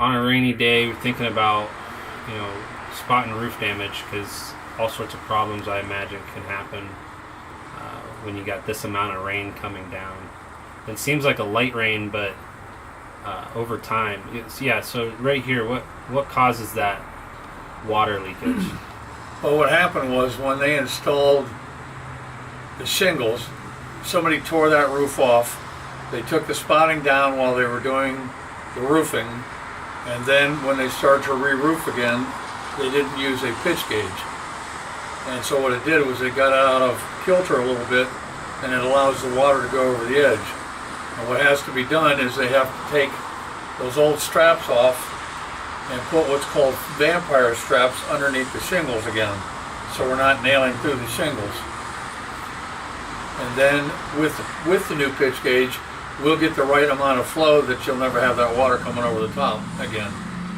on a rainy day, thinking about, spotting roof damage, because all sorts of problems I imagine can happen when you got this amount of rain coming down. It seems like a light rain, but over time, so right here, what causes that water leakage? Well, what happened was when they installed the shingles, somebody tore that roof off. They took the spotting down while they were doing the roofing, and then when they started to re-roof again, they didn't use a pitch gauge. And so what it did was it got out of kilter a little bit, and it allows the water to go over the edge. And what has to be done is they have to take those old straps off and put what's called vampire straps underneath the shingles again, so we're not nailing through the shingles. And then with the new pitch gauge, we'll get the right amount of flow that you'll never have that water coming over the top again.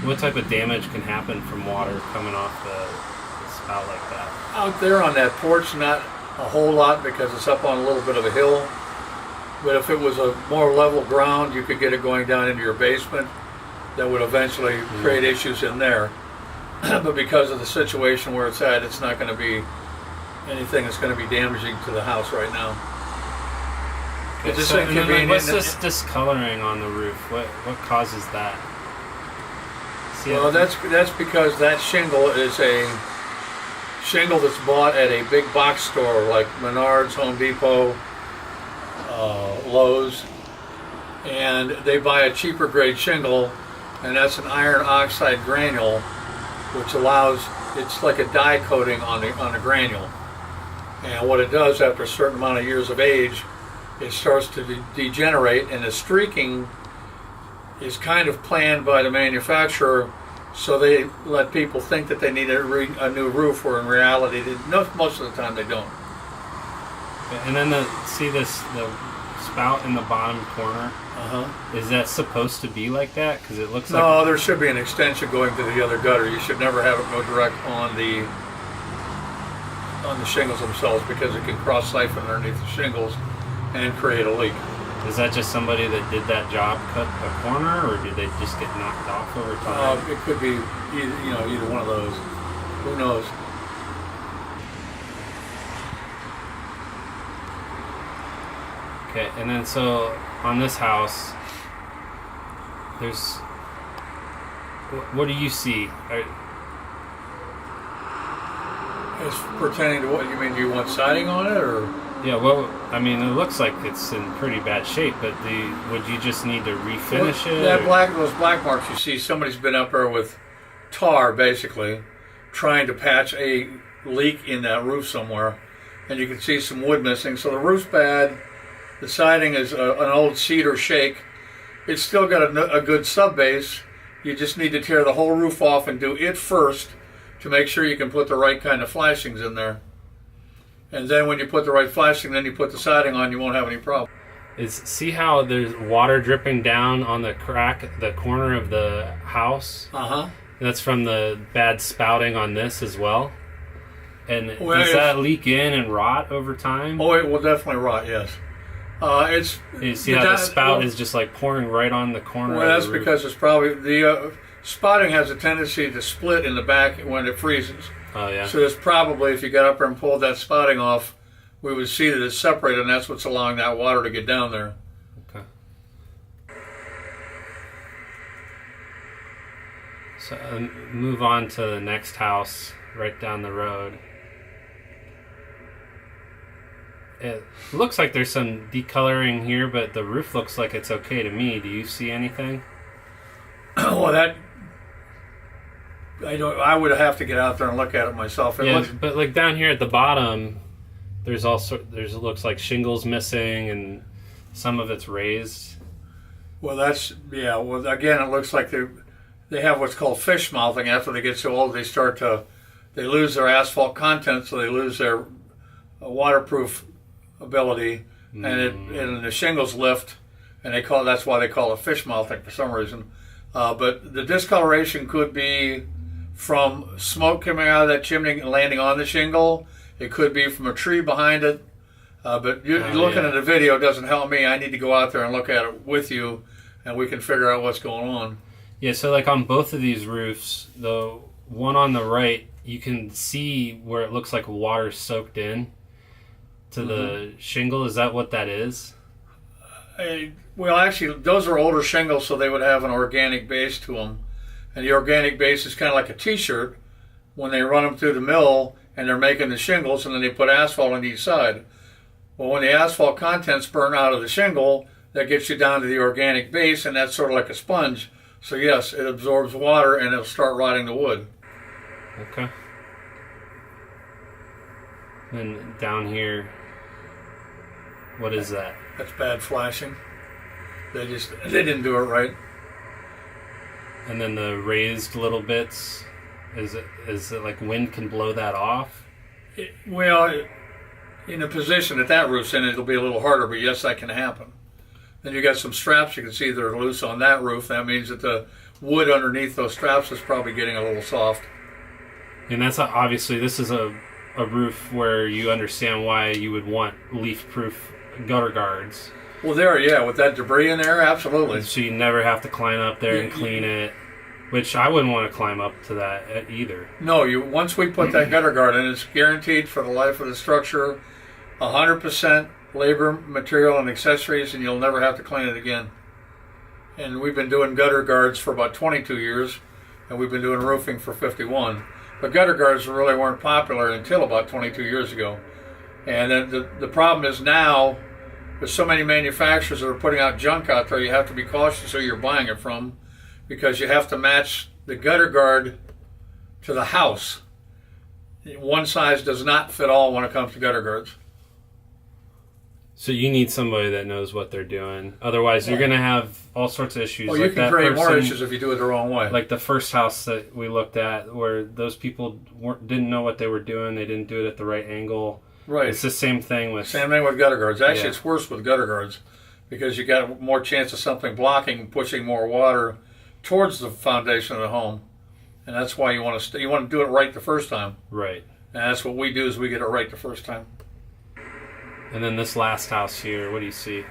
What type of damage can happen from water coming off the spout like that? Out there on that porch, not a whole lot because it's up on a little bit of a hill. But if it was a more level ground, you could get it going down into your basement. That would eventually create issues in there. But because of the situation where it's at, it's not going to be anything that's going to be damaging to the house right now. Okay, It's just so, inconvenient. what's this discoloring on the roof? What causes that? Well, that's because that shingle is a shingle that's bought at a big box store like Menards, Home Depot, Lowe's, and they buy a cheaper grade shingle, and that's an iron oxide granule, which allows, it's like a dye coating on the granule. And what it does after a certain amount of years of age, it starts to degenerate, and the streaking is kind of planned by the manufacturer, so they let people think that they need a new roof, where in reality, most of the time they don't. And then the spout in the bottom corner. Is that supposed to be like that? Because it looks like... No, there should be an extension going to the other gutter. You should never have it go direct on the shingles themselves, because it can cross siphon underneath the shingles and create a leak. Is that just somebody that did that job cut a corner, or did they just get knocked off over time? It could be either one of those. Who knows? Okay, and then so on this house, there's... What do you see? It's pertaining to what you mean. Do you want siding on it, or? Yeah, well, I mean, it looks like it's in pretty bad shape, but would you just need to refinish it? Those black marks you see, somebody's been up there with tar, basically, trying to patch a leak in that roof somewhere, and you can see some wood missing. So the roof's bad. The siding is an old cedar shake. It's still got a good sub base. You just need to tear the whole roof off and do it first to make sure you can put the right kind of flashings in there. And then when you put the right flashing, then you put the siding on, you won't have any problem. See how there's water dripping down on the corner of the house? That's from the bad spouting on this as well? And does that leak in and rot over time? Oh, it will definitely rot, yes. You see how the spout is just like pouring right on the corner Well, of that's the roof? because it's probably, the spotting has a tendency to split in the back when it freezes. Oh, yeah. So there's probably, if you got up there and pulled that spotting off, we would see that it's separated, and that's what's allowing that water to get down there. Okay. So move on to the next house right down the road. It looks like there's some decoloring here, but the roof looks like it's okay to me. Do you see anything? Well, I would have to get out there and look at it myself. But like down here at the bottom, it looks like shingles missing, and some of it's raised. Well, Well, again, it looks like they have what's called fish mouthing. After they get so old, they lose their asphalt content, so they lose their waterproof ability, and the shingles lift, and that's why they call it fish mouthing for some reason. But the discoloration could be from smoke coming out of that chimney and landing on the shingle. It could be from a tree behind it. But looking at the video doesn't help me. I need to go out there and look at it with you, and we can figure out what's going on. Yeah, so like on both of these roofs, the one on the right, you can see where it looks like water soaked in to the shingle. Is that what that is? Well, actually, those are older shingles, so they would have an organic base to them. And the organic base is kind of like a T-shirt when they run them through the mill and they're making the shingles, and then they put asphalt on each side. Well, when the asphalt contents burn out of the shingle, that gets you down to the organic base, and that's sort of like a sponge. So yes, it absorbs water and it'll start rotting the wood. Okay. Then down here, what is that? That's bad flashing. They didn't do it right. And then the raised little bits, is it like wind can blow that off? In the position that roof's in, it'll be a little harder, but yes, that can happen. Then you got some straps you can see that are loose on that roof. That means that the wood underneath those straps is probably getting a little soft. And that's obviously, this is a roof where you understand why you would want leaf-proof gutter guards. Well, with that debris in there, absolutely. So you never have to climb up there and clean it, which I wouldn't want to climb up to that either. No, once we put that gutter guard in, it's guaranteed for the life of the structure, 100% labor, material, and accessories, and you'll never have to clean it again. And we've been doing gutter guards for about 22 years, and we've been doing roofing for 51. But gutter guards really weren't popular until about 22 years ago. And then the problem is now, there's so many manufacturers that are putting out junk out there, you have to be cautious who you're buying it from, because you have to match the gutter guard to the house. One size does not fit all when it comes to gutter guards. So you need somebody that knows what they're doing. Otherwise, you're going to have all sorts of issues. Well, you can create more issues if you do it the wrong way. Like the first house that we looked at, where those people didn't know what they were doing. They didn't do it at the right angle. Right. It's the same thing with gutter guards. Actually, It's worse with gutter guards because you got more chance of something blocking, pushing more water towards the foundation of the home, and that's why you want to do it right the first time. Right. And that's what we do, is we get it right the first time. And then this last house here, what do you see?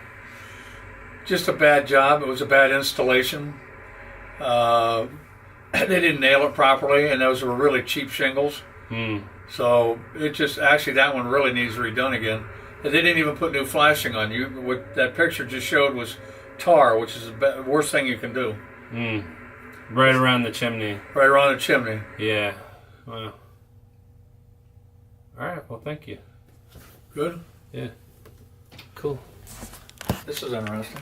Just a bad job. It was a bad installation. They didn't nail it properly, and those were really cheap shingles. So that one really needs redone again. And they didn't even put new flashing on. What that picture just showed was tar, which is the worst thing you can do. Right around the chimney. Right around the chimney. Yeah. Wow. All right. Well, thank you. Good. Yeah. Cool. This is interesting.